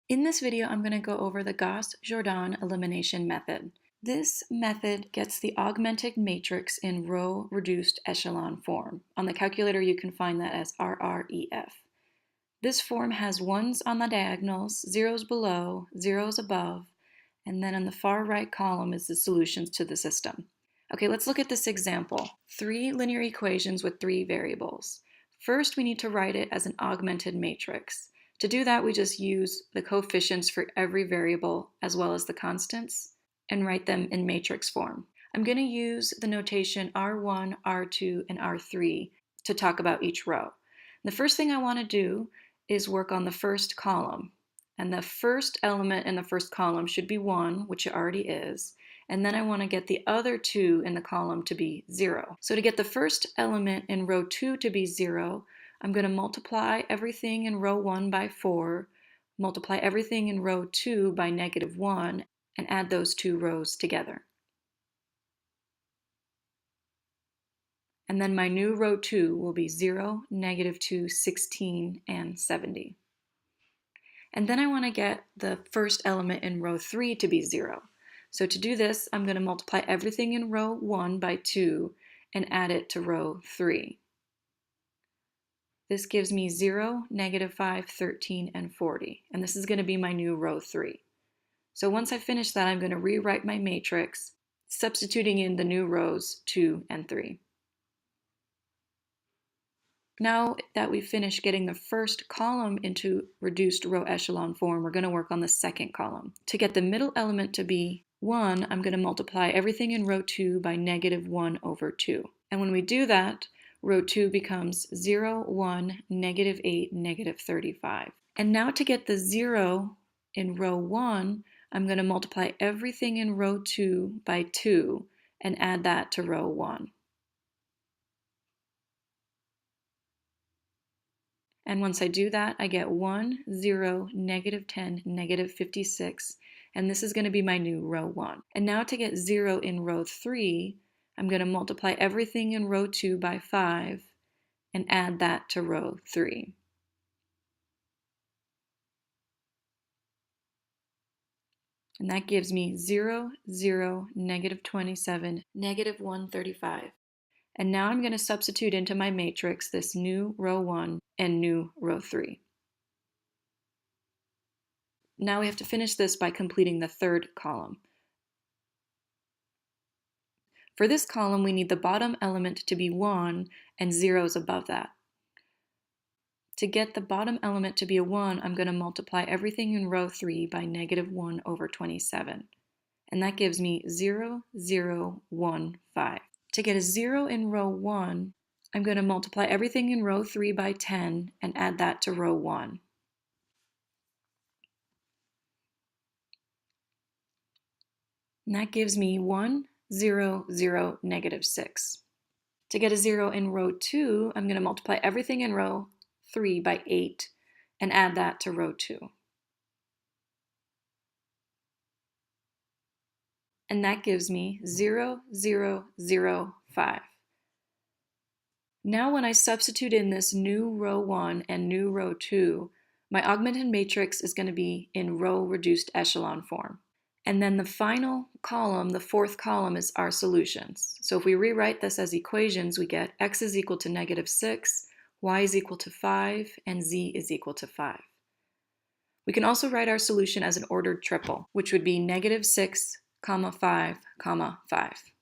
In this video, I'm going to go over the Gauss-Jordan elimination method. This method gets the augmented matrix in row reduced echelon form. On the calculator, you can find that as RREF. This form has ones on the diagonals, zeros below, zeros above, and then in the far right column is the solutions to the system. Okay, let's look at this example. 3 linear equations with 3 variables. First, we need to write it as an augmented matrix. To do that, we just use the coefficients for every variable as well as the constants and write them in matrix form. I'm going to use the notation R1, R2, and R3 to talk about each row. The first thing I want to do is work on the first column. And the first element in the first column should be 1, which it already is. And then I want to get the other 2 in the column to be 0. So to get the first element in row 2 to be 0, I'm going to multiply everything in row 1 by 4, multiply everything in row 2 by -1, and add those 2 rows together. And then my new row 2 will be 0, -2, 16, and 70. And then I want to get the first element in row 3 to be 0. So to do this, I'm going to multiply everything in row 1 by 2 and add it to row 3. This gives me 0, -5, 13, and 40. And this is going to be my new row 3. So once I finish that, I'm going to rewrite my matrix, substituting in the new rows 2 and 3. Now that we've finished getting the first column into reduced row echelon form, we're going to work on the second column. To get the middle element to be 1, I'm going to multiply everything in row 2 by -1 over 2. And when we do that, row 2 becomes 0, 1, -8, -35. And now to get the 0 in row 1, I'm going to multiply everything in row 2 by 2 and add that to row 1. And once I do that, I get 1, 0, -10, -56, and this is going to be my new row 1. And now to get 0 in row 3, I'm going to multiply everything in row 2 by 5 and add that to row 3. And that gives me 0, 0, -27, -135. And now I'm going to substitute into my matrix this new row 1 and new row 3. Now we have to finish this by completing the third column. For this column, we need the bottom element to be 1 and zeros above that. To get the bottom element to be a 1, I'm going to multiply everything in row 3 by -1 over 27. And that gives me 0, 0, 1, 5. To get a 0 in row 1, I'm going to multiply everything in row 3 by 10 and add that to row 1. And that gives me 1, 0, 0, -6. To get a 0 in row 2, I'm going to multiply everything in row 3 by 8 and add that to row 2. And that gives me 0, 0, 0, 5. Now when I substitute in this new row 1 and new row 2, my augmented matrix is going to be in row reduced echelon form. And then the final column, the fourth column, is our solutions. So if we rewrite this as equations, we get x is equal to -6, y is equal to 5, and z is equal to 5. We can also write our solution as an ordered triple, which would be -6, 5, 5.